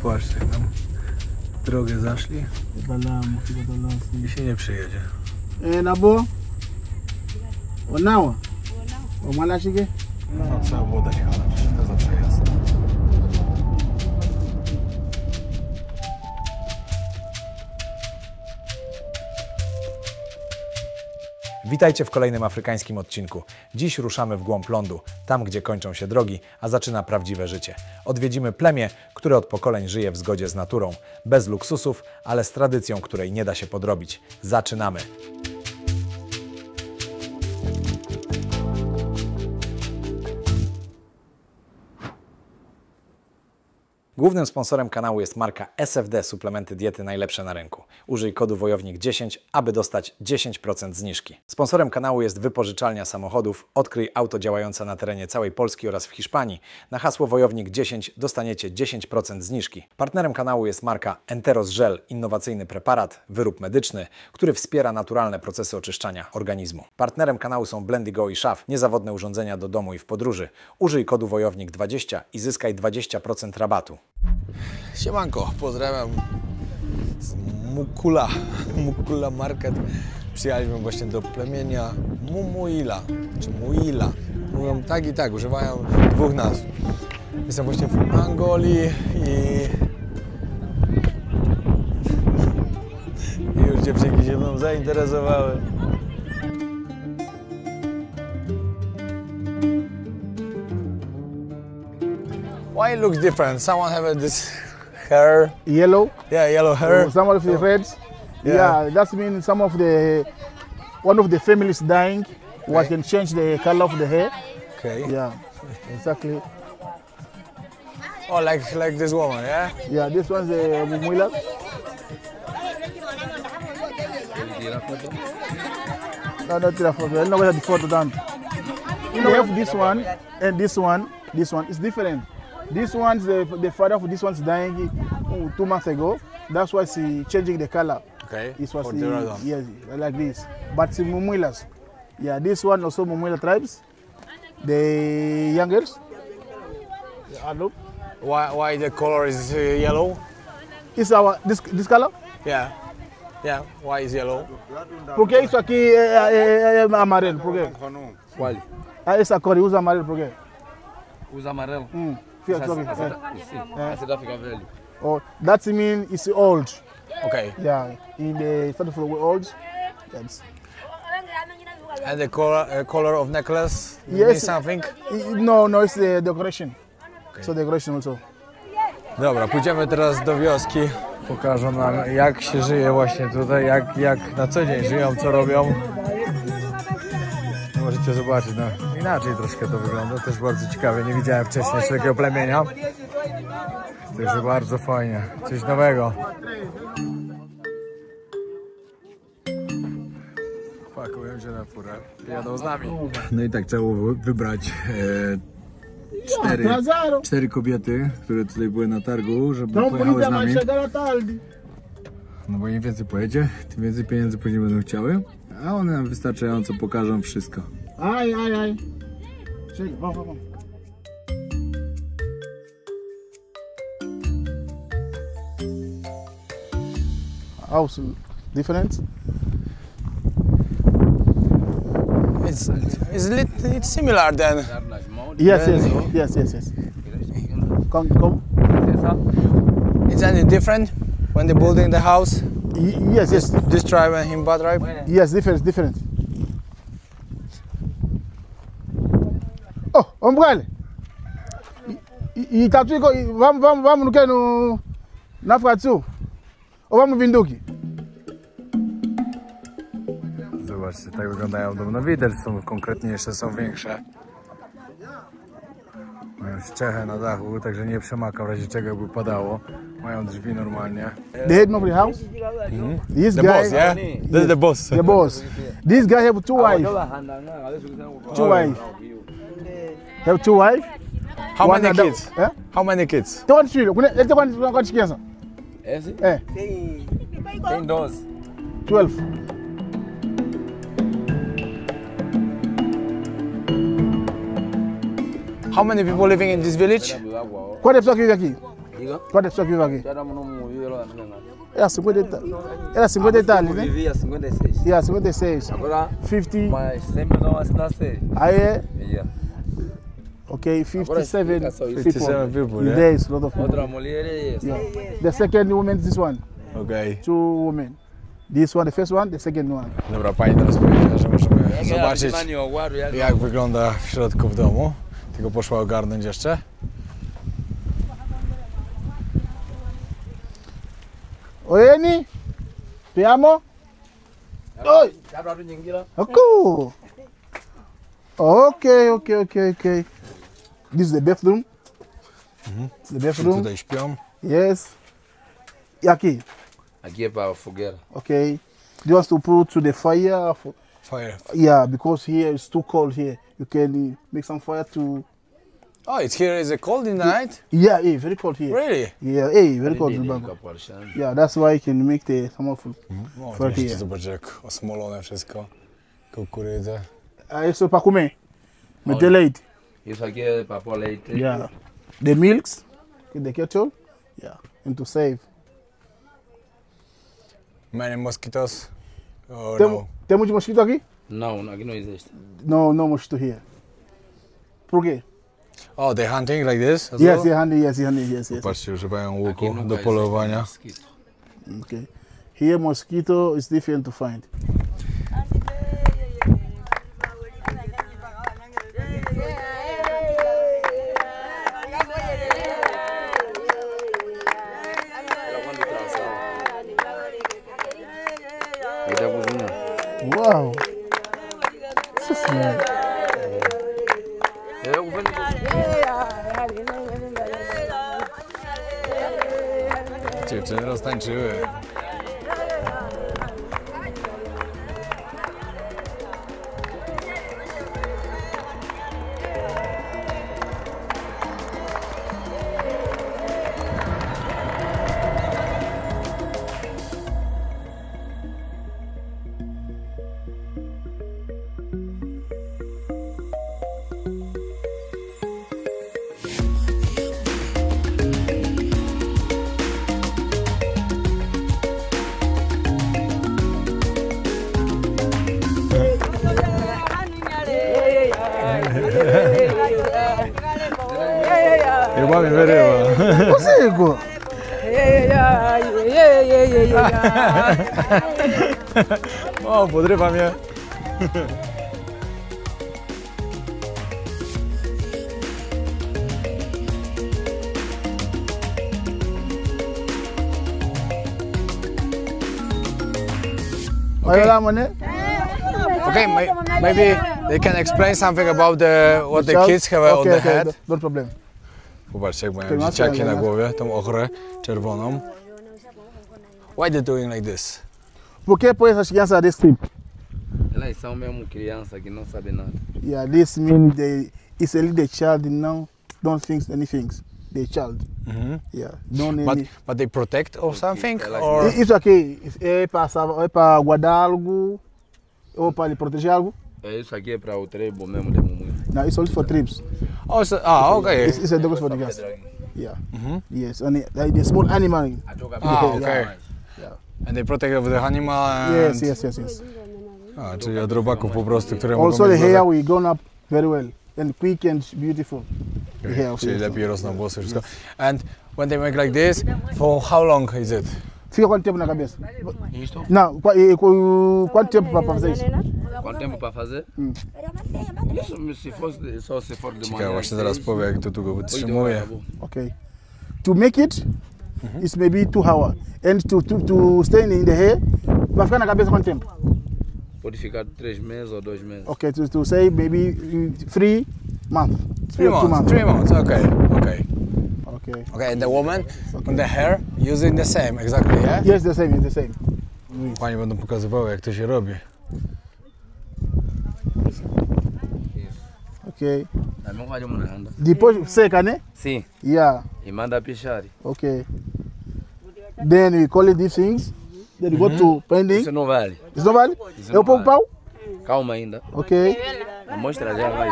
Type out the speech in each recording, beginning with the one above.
Patrzcie, tam drogę zaszli i się nie przyjedzie. Nabo? Onawa? Omalashige? No trzeba było dać halacz, to za przejazd. Witajcie w kolejnym afrykańskim odcinku. Dziś ruszamy w głąb lądu, tam gdzie kończą się drogi, a zaczyna prawdziwe życie. Odwiedzimy plemię, które od pokoleń żyje w zgodzie z naturą, bez luksusów, ale z tradycją, której nie da się podrobić. Zaczynamy! Głównym sponsorem kanału jest marka SFD Suplementy Diety najlepsze na rynku. Użyj kodu Wojownik 10, aby dostać 10% zniżki. Sponsorem kanału jest wypożyczalnia samochodów. Odkryj auto działające na terenie całej Polski oraz w Hiszpanii. Na hasło Wojownik 10 dostaniecie 10% zniżki. Partnerem kanału jest marka Enteros Gel, innowacyjny preparat, wyrób medyczny, który wspiera naturalne procesy oczyszczania organizmu. Partnerem kanału są Blendigo i Szaf, niezawodne urządzenia do domu i w podróży. Użyj kodu Wojownik 20 i zyskaj 20% rabatu. Siemanko, pozdrawiam z Mukula Market. Przyjechaliśmy właśnie do plemienia Mumuila, czy Muila. Mówią tak i tak, używają dwóch nazw. Jestem właśnie w Angolii i już dziewczynki się mną zainteresowały. Why it looks different? Someone have this hair. Yellow? Yeah, yellow hair. Some of the reds? Yeah, that means one of the families dying. We can change the color of the hair. Okay. Yeah, exactly. Oh, like this woman, yeah? Yeah, this one's the Mumuila. No, not the photo. No, we have the photo done. We have this one and this one. This one is different. This one's the father of this one's dying 2 months ago. That's why she changing the color. Okay. It was For the other one. yes, like this. But it's Mumuilas. Yeah, this one also Mumuila tribes. The youngest. Look. Why the color is yellow? It's our this color. Yeah. Yeah. Why is yellow? Porque isso aqui é amarelo, por quê? Qual? Essa cor usa amarelo, por quê? Usa amarelo? Essa fica velho. Oh, that means it's old. Okay. Yeah, in the start of old. Yes. And the color of necklace Yes. means something? No, it's the decoration. Okay. So decoration also. Dobra, pójdziemy teraz do wioski. Pokażę nam, jak się żyje właśnie tutaj, jak na co dzień żyją, co robią. Możecie zobaczyć, no inaczej troszkę to wygląda, też bardzo ciekawie, nie widziałem wcześniej takiego plemienia. Także bardzo fajnie, coś nowego. Pakują się na furę, jadą z nami. No i tak trzeba było wybrać cztery kobiety, które tutaj były na targu, żeby pojechały z nami. No bo im więcej pojedzie, tym więcej pieniędzy później będą chciały, a one nam wystarczająco pokażą wszystko. Ai. Chega, vamos. Also different. It's similar then. Yes. Come. Is any different when they building the house? Yes. This tribe and Himba tribe? Yes, different. Oh, Ombrale. E tatu iko vamos no que na Fratsu. Ou vamos Winduki? Zobaczcie, tak wyglądają domy. No widać, są konkretnie jeszcze są większe. Mają ściechę na dachu, także nie przemaka w razie czego by padało. Mają drzwi normalnie. The head of the house? This The guy, boss, yeah? This is the boss. The boss. This guy have two wives. Have two wives? How One many adult. kids? Eh? How many kids? Tem quantos filhos? Ele tem quantas crianças? Esse? É, Tem 12. 12. How many people living in this village? Quantas pessoas que vivem aqui? Diga? Quanto é que você vive aqui? Já damos no euro. Era 50 detalhes, né? Vivia 56. Yeah, 56. Agora, 50. mas sempre não assinar série. Aí é, Yeah. okay, 57 explica só isso. 57 people, yeah? There is a lot of people. Outra mulher é essa. Yeah. The second woman is this one. Okej. 2 women. This one, the first one, the second one. Dobra, pani teraz powiedziała, że możemy zobaczyć, Zobaczyć jak wygląda w środku w domu. Tylko poszła ogarnąć jeszcze. Oyeni? Te amo? Oi! Cool. Okay. This is the bathroom. It's the bathroom. Tutaj śpią. Yes. E aqui? Aqui é para fogueira. Okay. Do you want to put to the fire? Fire. Yeah, because here it's too cold here. You can make some fire to... Oh, it's here is it cold in the night? Yeah, very cold here. Really? Yeah, very cold in Bangkok. Yeah, that's why you can make the summer food. O, For tu here. zobacz jak osmolone wszystko. Kukurydzę. Isso é para comer. Meter leite. Isso aqui é para pôr leite. Yeah. The milks, the kettle. Yeah, and to save. Many mosquitoes? Oh Tem, temos mosquito aqui? Não, aqui não existe. No mosquito here. Por quê? Oh, they hunting like this as Yes, well? yes. Patrzcie, używają Aqui łuku nunca do existe polowania. mosquito. Okay. Here mosquito is different to find. Ela quando traçava. Aí da cozinha. Wow. Nossa senhora. É o governo. Dziewczyny roztańczyły. Chyba mi wyrywa. Consigo. O, podrywa mnie. Olha lá, mané. Okay, maybe they can explain something about what the kids have on the head. No problem. Popatrzcie, jak mają Okay, dzieciaki na masz- głowie, tą ochrę czerwoną. Why they doing like this? Por que põe essas crianças desse tipo? Elas são mesmo crianças que não sabem nada. Yeah, this means it's a little child don't think anything. The child. Yeah, don't But they protect or something? Like Or Isso aqui é para guardar algo ou para proteger algo? É isso aqui é para o trevo mesmo de mamãe. No, it's only for trips. oh, okay. It's a dog for the gas. Pedra aqui. Yeah. Yes, and the small animal. A toca Okay. Yeah. And they protect of the animal and... Yes. A, czyli od robaków po prostu, które Also mogą the mieć hair we grown up very well and quick and beautiful. The hair. Czyli lepiej rosną włosy, wszystko. And when they make like this, for how long is it? Fica quanto tempo na cabeça? Isto? Não, quanto tempo para fazer isso? Quanto tempo para fazer? Isso se fosse só se for de Ciekawe, manhã. właśnie teraz powie, jak to długo wytrzymuje. Okay. To make it, it's maybe 2 hours. And to stay in the hair, vai ficar na cabeça quanto tempo? Pode ficar 3 meses ou 2 meses. Okay, to say maybe 3 months. 3 months, 3 months, okay. Okay. Okay, and the woman on the hair using the same, exactly, yeah? Yes, the same. Pani będą pokazywały, jak to się robi. Okay. Na mesma coisa uma anda. Depois seca, né? Sim. Yeah. E manda pichar. Okay. Then we call it these things. Then we go to pending. Isso não vale. Isso não vale? Isso É não o pau pau? Calma ainda. Ok. A mostra já vai.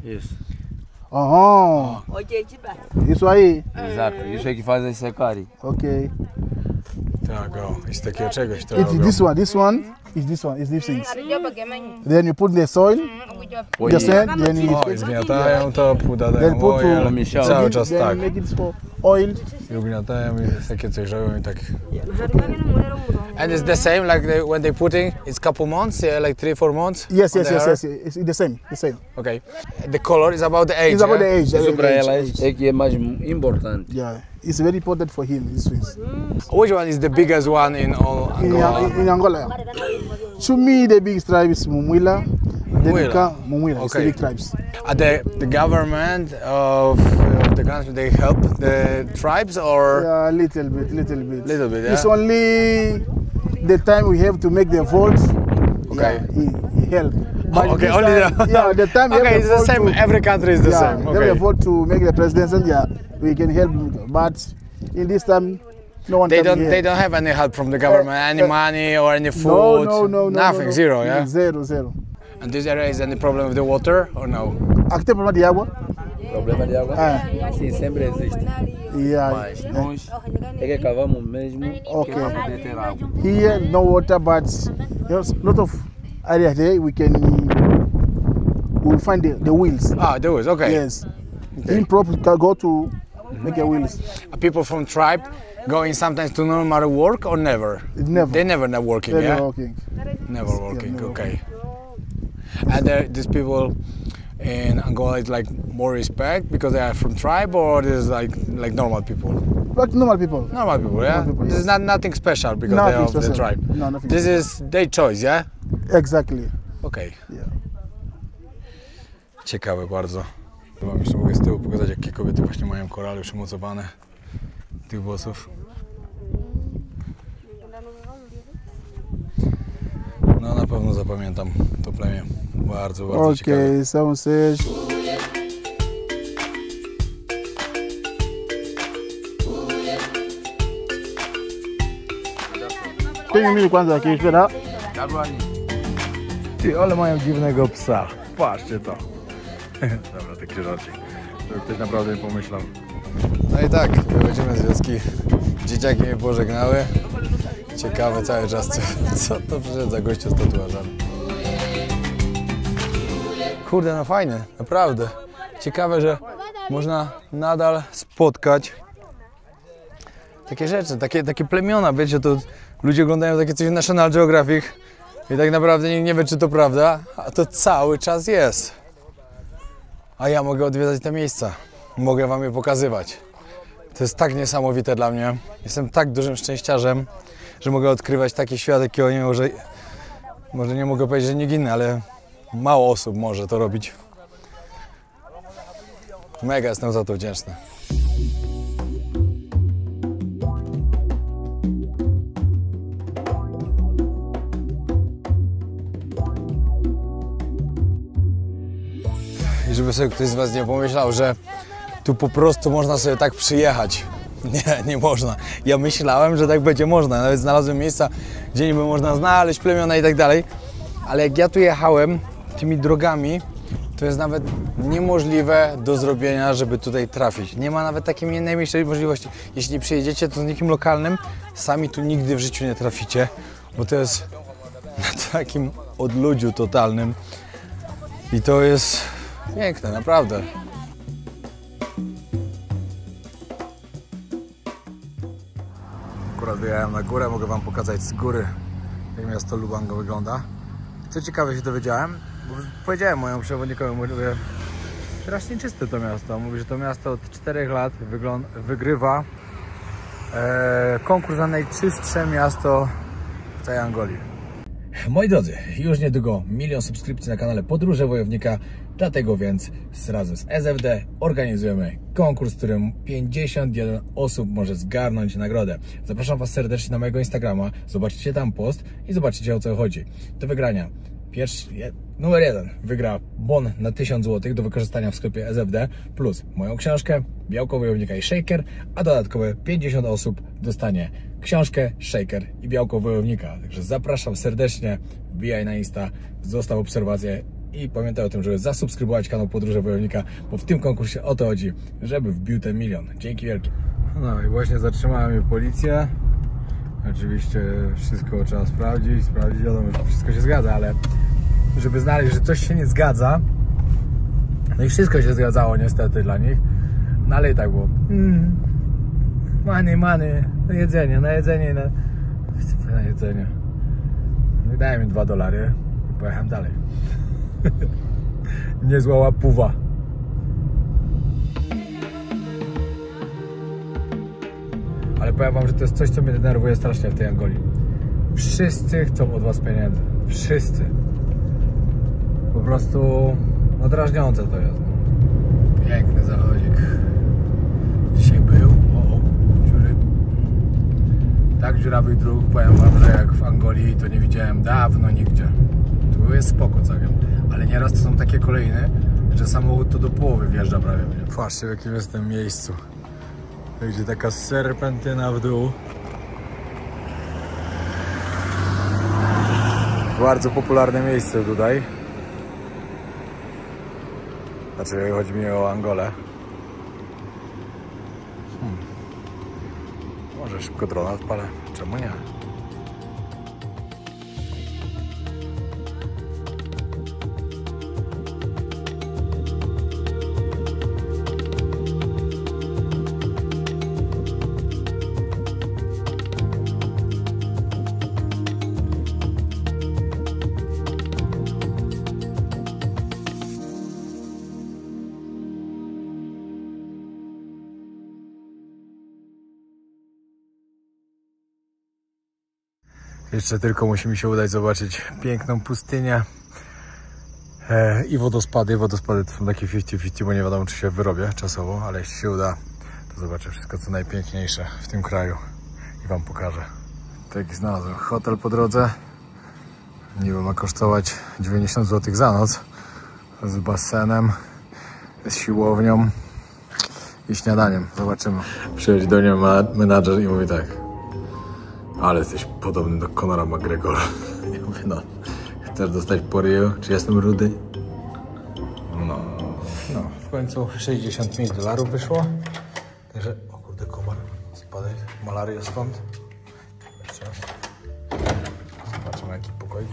Isso. Aham. Isso aí. Exato. Isso é que faz esse curry. Ok. Tak, o, i z takiego czegoś to It's robią. this one. This one is this one. Is these things. Then you put the soil, the sand, then you O, i zgniatają to, then dodają put to oil i cały czas then tak. make it for oil. I ugniatają i takie coś robią i tak. And it's the same like when they putting, it's couple months, yeah, like 3-4 months? Yes, on yes, the yes, hair? yes. It's the same. The same. Okay. The color is about the age, It's about the yeah? age. Isso para age, elas age. é que é mais importante. Yeah, it's very important for him. This is Which one is the biggest one in all Angola? in Angola. To me, the biggest tribe is Mumuila. Then Mumuila. Mumuila. It's the Okay. big tribes. The government of the country, they help the tribes or Yeah, little bit, little bit. little bit, yeah? It's only the time we have to make the vote. Okay. Yeah, he help. But Okay, this only time, the yeah, the time we Okay, have it's the the vote same. to, Every country is the same. we have Okay. a vote to make the president. Yeah, we can help. But in this time, no one They can don't. help. They don't have any help from the government, any money or any No, food. no, Nothing. no. Zero. Yeah. Zero, zero. And this area is any problem with the water or no? Aqui tem problema de água? Problema de água? Ah. Sim, sempre existe. Yeah. Mas nós é que cavamos mesmo Okay. para poder ter água. Here, no water, but there's a lot of areas there we will find the wheels. Ah, there is. Okay. Yes. Improper can go to make a wheels. Are people from tribe going sometimes to normal work or never? It never. They never not working. They're Yeah. working. Never working. never Okay. And these people in Angola is like more respect because they are from tribe, or this is like normal people. But normal people. Normal people, yeah. Normal people, This is yes. nothing special because Nothing they are of the special. tribe. No, nothing This is their choice, yeah. Exactly. Okay. Yeah. Ciekawe bardzo. Wam jeszcze mogę z tyłu pokazać, jakie kobiety właśnie mają korale już umocowane tych włosów. No na pewno zapamiętam to plemię. Bardzo, bardzo ciekawe. Okay, someone says. Tem mili kwanza aqui, espera. Ty, ale mają dziwnego psa. Patrzcie to. Dobra, taki żarcik. To ktoś naprawdę nie pomyślał. No i tak, wychodzimy z wioski. Dzieciaki mnie pożegnały. Ciekawe cały czas, co to przyszedł za gościu z tatuażami. Kurde, no fajne, naprawdę. Ciekawe, że można nadal spotkać takie rzeczy, takie plemiona, wiecie, to ludzie oglądają takie coś w National Geographic i tak naprawdę nikt nie wie, czy to prawda, a to cały czas jest. A ja mogę odwiedzać te miejsca, mogę wam je pokazywać. To jest tak niesamowite dla mnie. Jestem tak dużym szczęściarzem, że mogę odkrywać taki świat, jakiego nie może nie mogę powiedzieć, że nikt inny, ale mało osób może to robić. Mega jestem za to wdzięczny. I żeby sobie ktoś z was nie pomyślał, że tu po prostu można sobie tak przyjechać. Nie można. Ja myślałem, że tak będzie można. Nawet znalazłem miejsca, gdzie niby można znaleźć plemiona i tak dalej. Ale jak ja tu jechałem tymi drogami, to jest nawet niemożliwe do zrobienia, żeby tutaj trafić. Nie ma nawet takiej najmniejszej możliwości. Jeśli przyjedziecie, to z nikim lokalnym, sami tu nigdy w życiu nie traficie, bo to jest na takim odludziu totalnym. I to jest piękne, naprawdę. Akurat wyjechałem na górę, mogę wam pokazać z góry, jak miasto Lubango wygląda. Co ciekawe się dowiedziałem, bo powiedziałem mojemu przewodnikowi, mówię, strasznie czyste to miasto. Mówi, że to miasto od 4 lat wygrywa konkurs na najczystsze miasto w całej Angolii. Moi drodzy, już niedługo 1 000 000 subskrypcji na kanale Podróże Wojownika, dlatego więc razem z SFD organizujemy konkurs, w którym 51 osób może zgarnąć nagrodę. Zapraszam was serdecznie na mojego Instagrama, zobaczycie tam post i zobaczycie, o co chodzi. Do wygrania numer 1 wygra bon na 1000 zł do wykorzystania w sklepie SFD plus moją książkę Białko Wojownika i Shaker, a dodatkowe 50 osób dostanie książkę, shaker i białko wojownika. Także zapraszam serdecznie, wbijaj na Insta, zostaw obserwację i pamiętaj o tym, żeby zasubskrybować kanał Podróże Wojownika, bo w tym konkursie o to chodzi, żeby wbił ten 1 000 000. Dzięki wielkie. No i właśnie zatrzymała mnie policja. Oczywiście wszystko trzeba sprawdzić, wiadomo, że wszystko się zgadza, ale żeby znaleźć, że coś się nie zgadza, no i wszystko się zgadzało niestety dla nich, no ale i tak było. Money, na jedzenie, na jedzenie. No i dałem mi $2 i pojechałem dalej. Niezła łapuwa. Ale powiem wam, że to jest coś, co mnie denerwuje strasznie w tej Angolii. Wszyscy chcą od was pieniędzy. Wszyscy. Po prostu no, drażniące to jest. Piękny zawodzik. Dzisiaj był. Dziury. Tak dziurawych dróg, powiem wam, że jak w Angolii to nie widziałem dawno nigdzie. Tu jest spoko całkiem. Ale nieraz to są takie kolejne, że samochód to do połowy wjeżdża prawie. Patrzcie, w jakim jestem miejscu. Idzie taka serpentyna w dół. Bardzo popularne miejsce tutaj. Znaczy chodzi mi o Angolę. Może szybko drona odpalę, czemu nie? Jeszcze tylko musi mi się udać zobaczyć piękną pustynię i wodospady. Wodospady to są takie 50-50, bo nie wiadomo, czy się wyrobię czasowo, ale jeśli się uda, to zobaczę wszystko, co najpiękniejsze w tym kraju i wam pokażę. Tak znalazłem hotel po drodze. Niby ma kosztować 90 zł za noc, z basenem, z siłownią i śniadaniem. Zobaczymy. Przychodzi do mnie menadżer i mówi tak: ale jesteś podobny do Conora McGregora. Ja mówię, no, chcesz dostać po ryju? Czy jestem rudy? No, w końcu $65 wyszło. Także, o kurde, komar, spadaj, malaria stąd. Jeszcze raz. Zobaczymy, jaki pokój.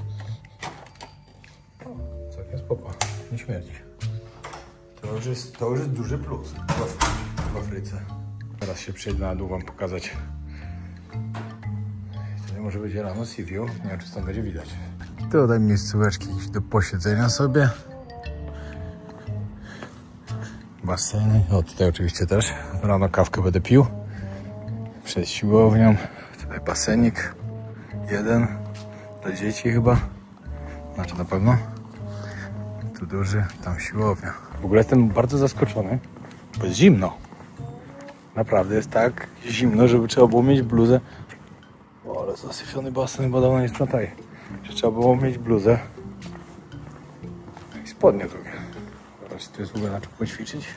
O, całkiem spoko, nie śmierdzi. To już jest duży plus w Afryce. Teraz się przejdę na dół wam pokazać. Może będzie rano sea view, nie wiem, czy stąd będzie widać. Tutaj miejscóweczki do posiedzenia sobie. Baseny, o tutaj oczywiście też. Rano kawkę będę pił. Przed siłownią. Tutaj basenik. Jeden. Dla dzieci chyba. Znaczy na pewno. Tu duży, tam siłownia. W ogóle jestem bardzo zaskoczony, bo jest zimno. Naprawdę jest tak zimno, żeby trzeba było mieć bluzę. O, ale zasyfiony basen, bo dawno nie sprzątaj. Że trzeba było mieć bluzę i spodnie drugie. Teraz tu jest w ogóle na czym poćwiczyć.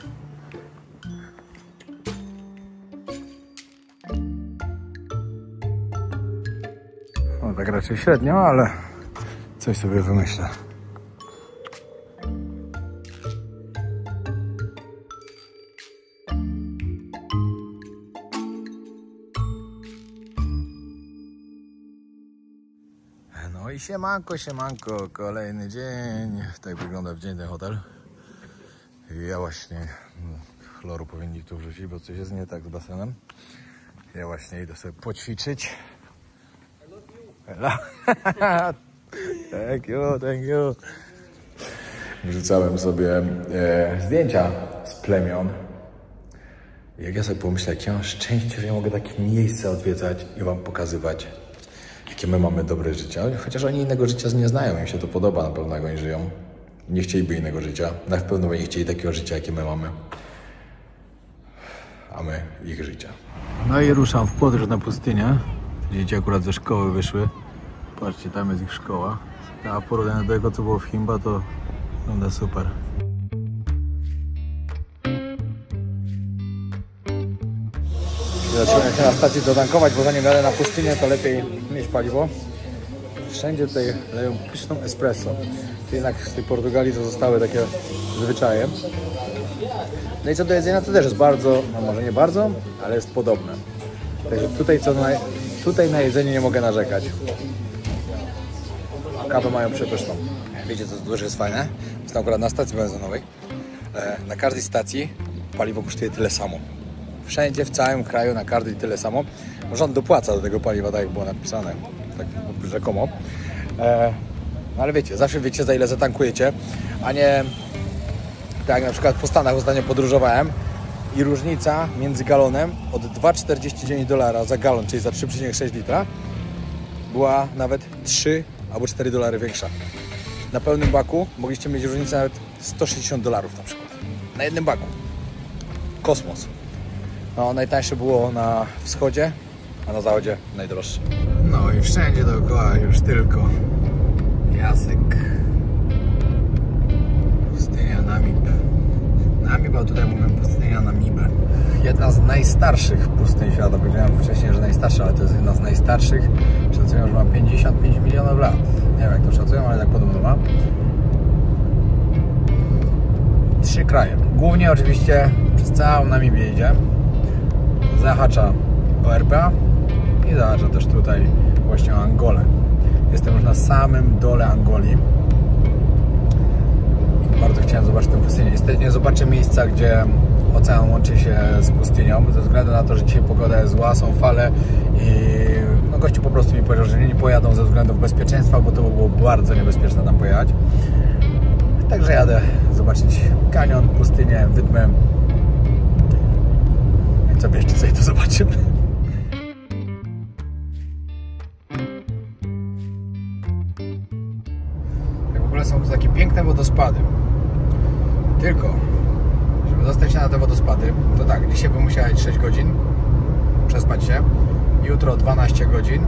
No tak raczej średnio, ale coś sobie wymyślę. No i siemanko, kolejny dzień. Tak wygląda w dzień ten hotel. I ja właśnie, chloru powinni tu wrzucić, bo coś jest nie tak z basenem. Ja właśnie idę sobie poćwiczyć. Hello. Thank you. Wrzucałem sobie zdjęcia z plemion. Jak ja sobie pomyślę, jakie mam szczęście, że ja mogę takie miejsca odwiedzać i wam pokazywać, jakie my mamy dobre życie. Chociaż oni innego życia nie znają, im się to podoba, na pewno jak oni żyją. Nie chcieliby innego życia. Na pewno by nie chcieli takiego życia, jakie my mamy. A my ich życia. No i ruszam w podróż na pustynię. Dzieci akurat ze szkoły wyszły. Patrzcie, tam jest ich szkoła. A w porównaniu do tego, co było w Himba, to wygląda super. Zacząłem się na stacji dotankować, bo zanim jadę na pustynię, to lepiej mieć paliwo. Wszędzie tutaj leją pyszną espresso. Jednak z tej Portugalii to zostały takie zwyczaje. No i co do jedzenia, to też jest bardzo, no może nie bardzo, ale jest podobne. Także tutaj na jedzenie nie mogę narzekać. Kawę mają przepyszną. Wiecie, co też jest fajne? Jestem akurat na stacji benzynowej. Na każdej stacji paliwo kosztuje tyle samo. Wszędzie, w całym kraju, na każdej tyle samo. Rząd dopłaca do tego paliwa, tak jak było napisane, tak rzekomo. No ale wiecie, zawsze wiecie, za ile zatankujecie, a nie tak jak na przykład po Stanach ostatnio podróżowałem i różnica między galonem od $2,49 za galon, czyli za 3,6 litra, była nawet 3 albo $4 większa. Na pełnym baku mogliście mieć różnicę nawet $160 na przykład. Na jednym baku. Kosmos. No, najtańsze było na wschodzie, a na zachodzie najdroższe. No i wszędzie dookoła już tylko piasek. Pustynia Namib. Namib, a tutaj mówię pustynia Namibę. Jedna z najstarszych pustyń świata. Powiedziałem wcześniej, że najstarsza, ale to jest jedna z najstarszych. Szacują, że ma 55 milionów lat. Nie wiem, jak to szacują, ale tak podobno ma. 3 kraje. Głównie oczywiście przez całą Namibię idzie. Zahacza o RPA i zahacza też tutaj właśnie o Angolę. Jestem już na samym dole Angolii. Bardzo chciałem zobaczyć tę pustynię. Niestety nie zobaczę miejsca, gdzie ocean łączy się z pustynią, ze względu na to, że dzisiaj pogoda jest zła, są fale i no gościu po prostu mi powiedział, że nie pojadą ze względów bezpieczeństwa, bo to by było bardzo niebezpieczne tam pojechać. Także jadę zobaczyć kanion, pustynię, wydmę. I co jeszcze sobie to zobaczymy. W ogóle są to takie piękne wodospady. Tylko, żeby dostać się na te wodospady, to tak, dzisiaj bym musiał jechać 6 godzin, przespać się, jutro 12 godzin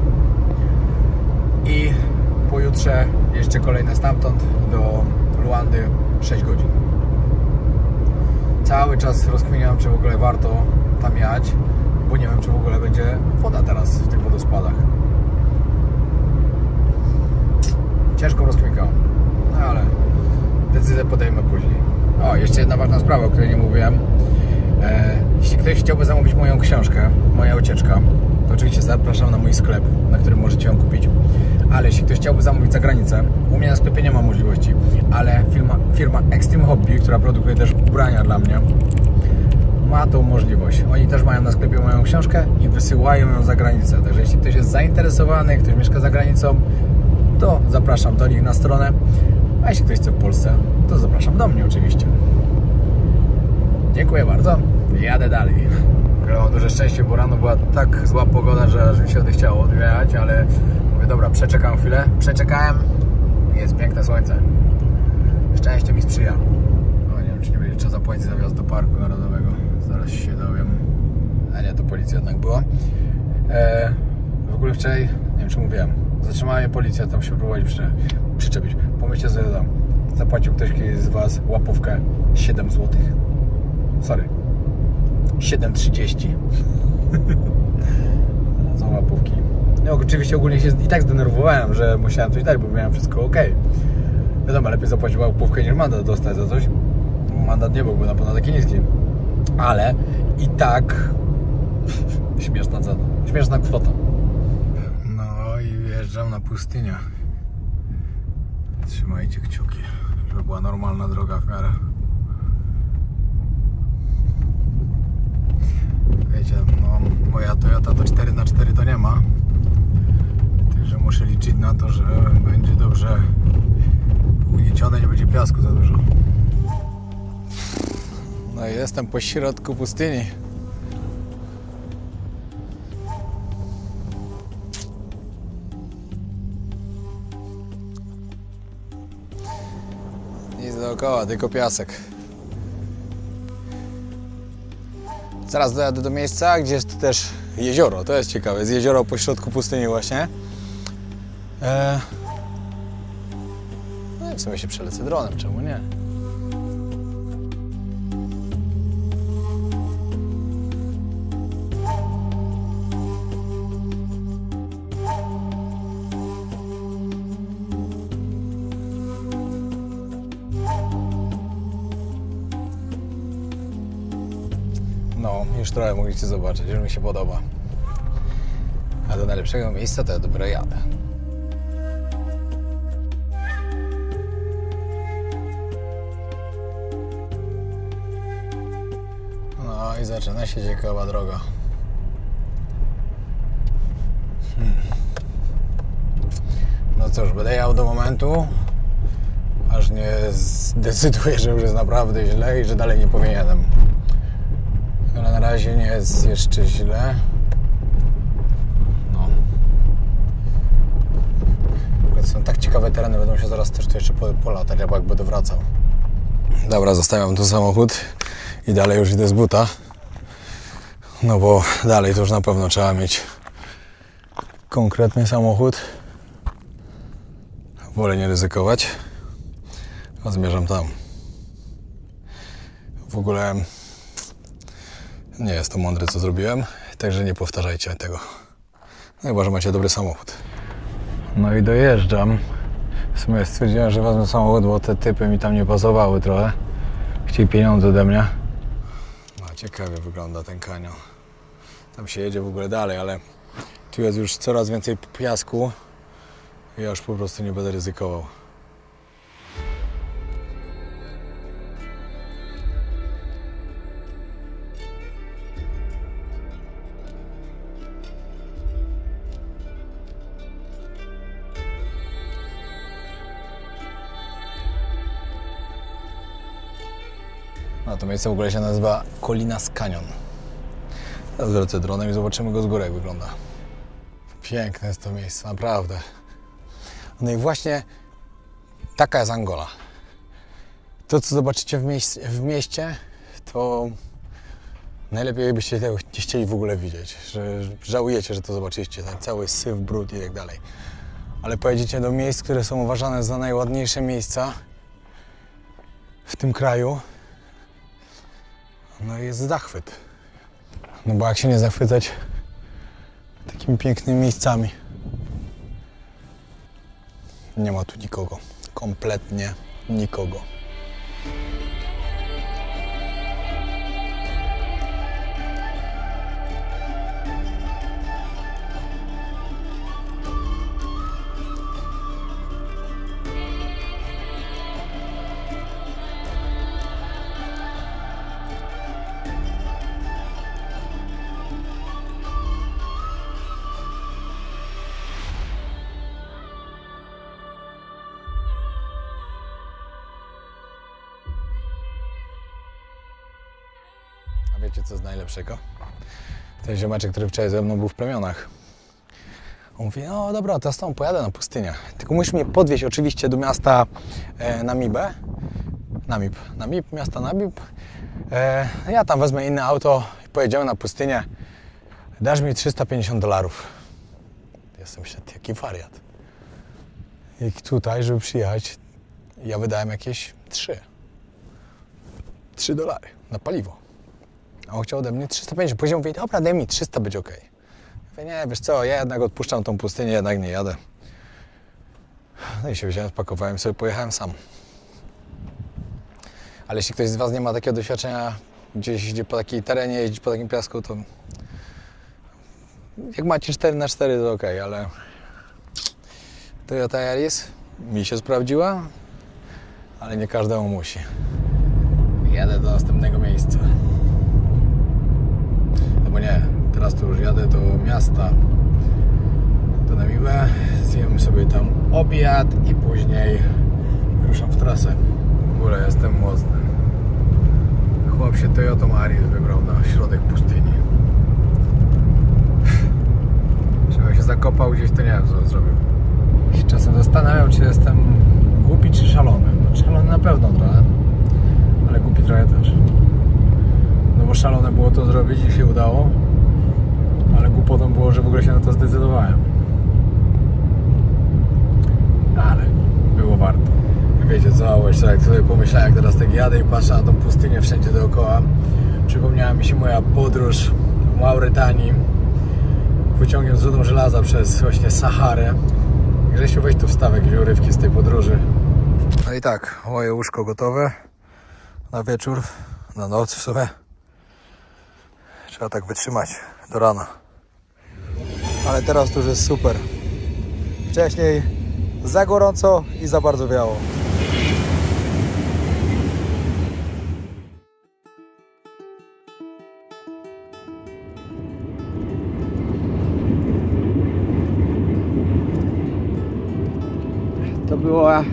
i pojutrze jeszcze kolejne stamtąd do Luandy 6 godzin. Cały czas rozkminiam, czy w ogóle warto tam jechać, bo nie wiem, czy w ogóle będzie woda teraz w tych wodospadach. Ciężko rozkminiam, no ale decyzję podejmę później. O, jeszcze jedna ważna sprawa, o której nie mówiłem. Jeśli ktoś chciałby zamówić moją książkę, Moja ucieczka, to oczywiście zapraszam na mój sklep, na którym możecie ją kupić. Ale jeśli ktoś chciałby zamówić za granicę, u mnie na sklepie nie ma możliwości, ale firma Extreme Hobby, która produkuje też ubrania dla mnie, ma tą możliwość. Oni też mają na sklepie moją książkę i wysyłają ją za granicę. Także jeśli ktoś jest zainteresowany, ktoś mieszka za granicą, to zapraszam do nich na stronę. A jeśli ktoś chce w Polsce, to zapraszam do mnie oczywiście. Dziękuję bardzo. Jadę dalej. Mam duże szczęście, bo rano była tak zła pogoda, że aż mi się odechciało odjechać, ale mówię, dobra, przeczekam chwilę. Przeczekałem. Jest piękne słońce. Szczęście mi sprzyja. No, nie wiem, czy nie będzie trzeba zapłacić za wjazd do Parku Narodowego. Zaraz się dowiem. A nie, to policja jednak była. W ogóle wczoraj, nie wiem, czy mówiłem, zatrzymała mnie policja, tam się próbowali przyczepić. Pomyślcie sobie tam, zapłacił ktoś z Was łapówkę 7 zł. Sorry, 7,30 za łapówki. No oczywiście ogólnie się i tak zdenerwowałem, że musiałem coś dać, bo miałem wszystko ok. Wiadomo, lepiej zapłacić łapówkę niż mandat dostać za coś. Mandat nie byłby na pewno taki niski. Ale i tak śmieszna cena, śmieszna kwota. No i wjeżdżam na pustynię. Trzymajcie kciuki, żeby była normalna droga w miarę. Wiecie, no moja Toyota to 4x4 to nie ma. Także muszę liczyć na to, że będzie dobrze ugniecione, nie będzie piasku za dużo. No i jestem po środku pustyni. Nic dookoła, tylko piasek. Zaraz dojadę do miejsca, gdzie jest też jezioro. To jest ciekawe, jest jezioro po środku pustyni właśnie. No i w sumie się przelecę dronem, czemu nie? No, już trochę mogliście zobaczyć, że mi się podoba. A do najlepszego miejsca to ja dopiero jadę. No i zaczyna się ciekawa droga. No cóż, będę jechał do momentu, aż nie zdecyduję, że już jest naprawdę źle i że dalej nie powinienem. Ale na razie nie jest jeszcze źle. No. Są tak ciekawe tereny, będą się zaraz też tu jeszcze polatać, albo jak będę wracał. Dobra, zostawiam tu samochód i dalej już idę z buta. No bo dalej to już na pewno trzeba mieć konkretny samochód. Wolę nie ryzykować, a zmierzam tam. W ogóle nie jest to mądre, co zrobiłem, także nie powtarzajcie tego. No chyba, że macie dobry samochód. No i dojeżdżam. W sumie stwierdziłem, że wezmę samochód, bo te typy mi tam nie pasowały trochę. Chcieli pieniądze ode mnie. No ciekawie wygląda ten kanion. Tam się jedzie w ogóle dalej, ale tu jest już coraz więcej piasku. Ja już po prostu nie będę ryzykował. No to miejsce w ogóle się nazywa Colinas Canyon. Teraz wrócę dronem i zobaczymy go z góry, jak wygląda. Piękne jest to miejsce, naprawdę. No i właśnie taka jest Angola. To, co zobaczycie w mieście, to najlepiej byście tego nie chcieli w ogóle widzieć. Że żałujecie, że to zobaczyliście, ten cały syf, brud i tak dalej. Ale pojedziecie do miejsc, które są uważane za najładniejsze miejsca w tym kraju. No i jest zachwyt. No bo jak się nie zachwycać takimi pięknymi miejscami. Nie ma tu nikogo. Kompletnie nikogo. A wiecie, co jest najlepszego? Ten ziomeczek, który wczoraj ze mną był w plemionach. On mówi, no dobra, to z tą pojadę na pustynię. Tylko musisz mnie podwieźć oczywiście do miasta Namibę. Miasta Namib. Ja tam wezmę inne auto i pojedziemy na pustynię. Dasz mi $350. Jestem myślę, jaki wariat. I tutaj, żeby przyjechać, ja wydałem jakieś $3 na paliwo. A on chciał ode mnie 350. Później mówi, dobra, daj mi 300, będzie ok. Mówię, nie, wiesz co, ja jednak odpuszczam tą pustynię, jednak nie jadę. No i się wziąłem, spakowałem sobie, pojechałem sam. Ale jeśli ktoś z Was nie ma takiego doświadczenia, gdzieś jeździ po takiej terenie, jeździ po takim piasku, to jak macie 4x4 to ok, ale Toyota Yaris mi się sprawdziła, ale nie każdemu musi. Jadę do następnego miejsca. Albo nie, teraz to już jadę do miasta, do Namibę, zjem sobie tam obiad i później ruszam w trasę. W ogóle jestem mocny. Chłop się Toyotą Yaris wybrał na środek pustyni. Żeby się zakopał gdzieś, to nie wiem, co on zrobił. Się czasem zastanawiam, czy jestem głupi, czy szalony. No, szalony na pewno trochę, ale głupi trochę też. No bo szalone było to zrobić i się udało, ale głupotą było, że w ogóle się na to zdecydowałem. Ale było warto. Wiecie co, właśnie jak sobie pomyślałem, jak teraz tak jadę i patrzę na tą pustynię wszędzie dookoła, przypomniała mi się moja podróż w Mauretanii pociągiem z rudą żelaza przez właśnie Saharę. Grzesiu, weź tu wstawę jakieś urywki z tej podróży. No i tak, moje łóżko gotowe na wieczór, na noc w sumie. Trzeba tak wytrzymać do rana. Ale teraz to już jest super. Wcześniej za gorąco i za bardzo wiało. To była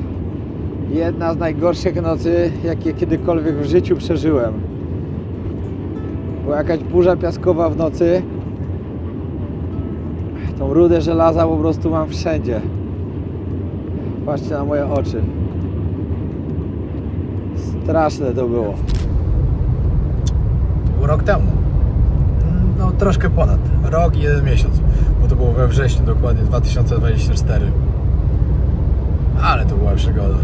jedna z najgorszych nocy, jakie kiedykolwiek w życiu przeżyłem. Była jakaś burza piaskowa w nocy. Tą rudę żelaza po prostu mam wszędzie. Patrzcie na moje oczy. Straszne to było. To był rok temu. No troszkę ponad. Rok i 1 miesiąc. Bo to było we wrześniu dokładnie 2024. Ale to była przygoda.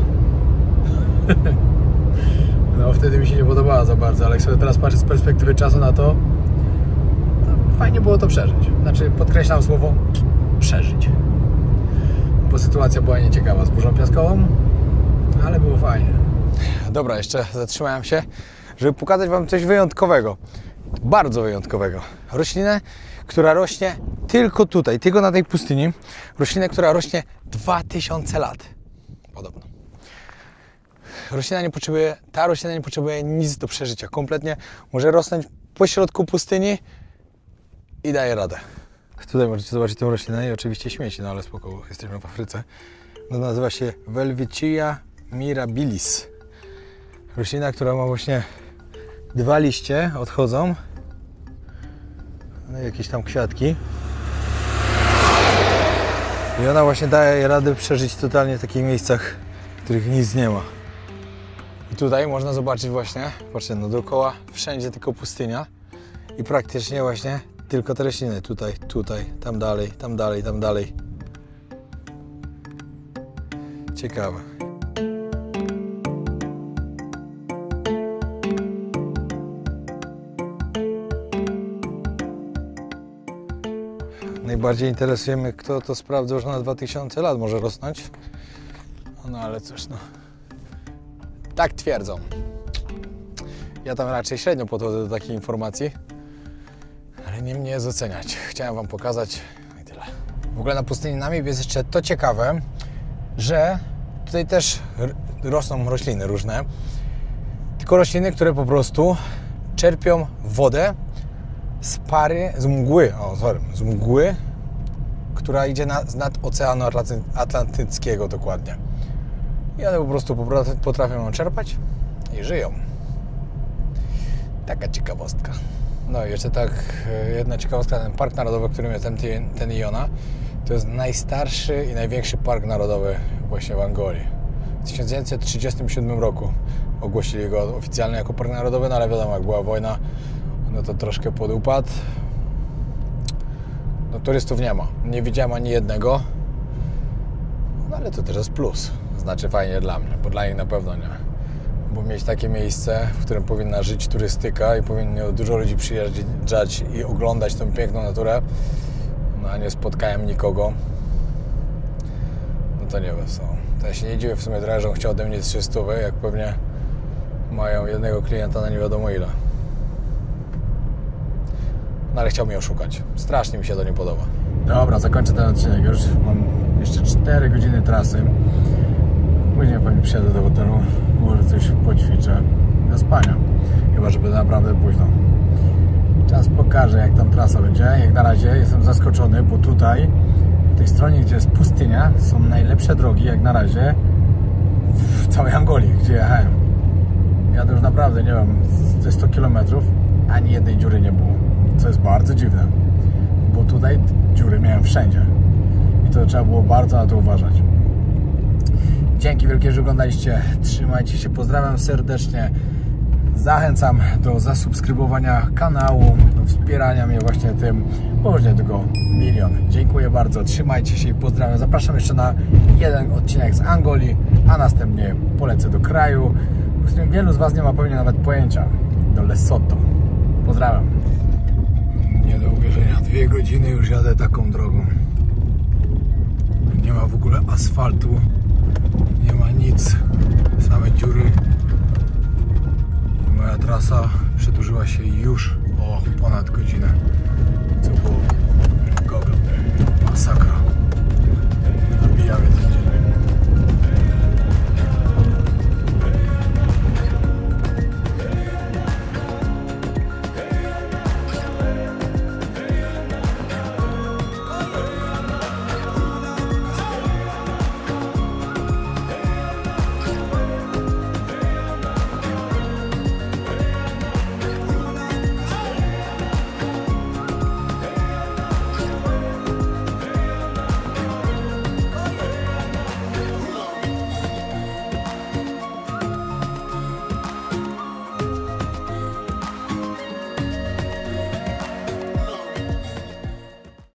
No wtedy mi się nie podobała za bardzo, ale jak sobie teraz patrzę z perspektywy czasu na to, fajnie było to przeżyć. Znaczy podkreślam słowo przeżyć. Bo sytuacja była nieciekawa z burzą piaskową, ale było fajnie. Dobra, jeszcze zatrzymałem się, żeby pokazać wam coś wyjątkowego. Bardzo wyjątkowego. Roślinę, która rośnie tylko tutaj, tylko na tej pustyni. Roślinę, która rośnie 2000 lat. Podobno. Ta roślina nie potrzebuje nic do przeżycia. Kompletnie może rosnąć pośrodku pustyni i daje radę. Tutaj możecie zobaczyć tę roślinę i oczywiście śmieci, no ale spoko, jesteśmy w Afryce. To nazywa się Welwitschia mirabilis. Roślina, która ma właśnie 2 liście, odchodzą. No i jakieś tam kwiatki. I ona właśnie daje radę przeżyć totalnie w takich miejscach, w których nic nie ma. I tutaj można zobaczyć właśnie, patrzcie, no dookoła wszędzie tylko pustynia i praktycznie właśnie tylko te rośliny. Tutaj, tutaj, tam dalej, tam dalej, tam dalej. Ciekawe. Najbardziej interesuje mnie, kto to sprawdzał, że na 2000 lat może rosnąć. No ale cóż, no. Tak twierdzą. Ja tam raczej średnio podchodzę do takiej informacji, ale nie mnie jest oceniać. Chciałem wam pokazać i tyle. W ogóle na pustyni Namib jest jeszcze to ciekawe, że tutaj też rosną rośliny różne, tylko rośliny, które po prostu czerpią wodę z mgły, która idzie z nad Oceanu Atlantyckiego dokładnie. I one po prostu potrafią ją czerpać i żyją. Taka ciekawostka. No i jeszcze tak jedna ciekawostka, ten park narodowy, w którym jest ten Iona, to jest najstarszy i największy park narodowy właśnie w Angolii. W 1937 roku ogłosili go oficjalnie jako park narodowy, no ale wiadomo, jak była wojna, no to troszkę podupadł. No turystów nie ma. Nie widziałem ani jednego. No ale to też jest plus. Znaczy fajnie dla mnie, bo dla nich na pewno nie. Bo mieć takie miejsce, w którym powinna żyć turystyka i powinno dużo ludzi przyjeżdżać i oglądać tą piękną naturę, no a nie spotkałem nikogo, no to nie wesoło. To ja się nie dziwię w sumie trochę, że on chciał ode mnie 300, jak pewnie mają jednego klienta na nie wiadomo ile. No ale chciał mnie oszukać. Strasznie mi się to nie podoba. Dobra, zakończę ten odcinek. Już mam jeszcze 4 godziny trasy. Później pewnie przyjadę do hotelu, może coś poćwiczę do spania. Chyba, że będę naprawdę późno. Czas pokaże, jak tam trasa będzie. Jak na razie jestem zaskoczony, bo tutaj, w tej stronie, gdzie jest pustynia, są najlepsze drogi, jak na razie, w całej Angolii, gdzie jechałem. Jadę już naprawdę, nie wiem, te 100 km, ani jednej dziury nie było. Co jest bardzo dziwne, bo tutaj dziury miałem wszędzie. I to trzeba było bardzo na to uważać. Dzięki wielkie, że oglądaliście. Trzymajcie się, pozdrawiam serdecznie. Zachęcam do zasubskrybowania kanału, do wspierania mnie właśnie tym, może tylko 1 000 000. Dziękuję bardzo, trzymajcie się i pozdrawiam. Zapraszam jeszcze na jeden odcinek z Angolii, a następnie polecę do kraju, o którym wielu z Was nie ma pewnie nawet pojęcia, do Lesotho. Pozdrawiam. Nie do uwierzenia, 2 godziny już jadę taką drogą. Nie ma w ogóle asfaltu, nie ma nic, same dziury. moja trasa przedłużyła się już o ponad godzinę, co było masakra.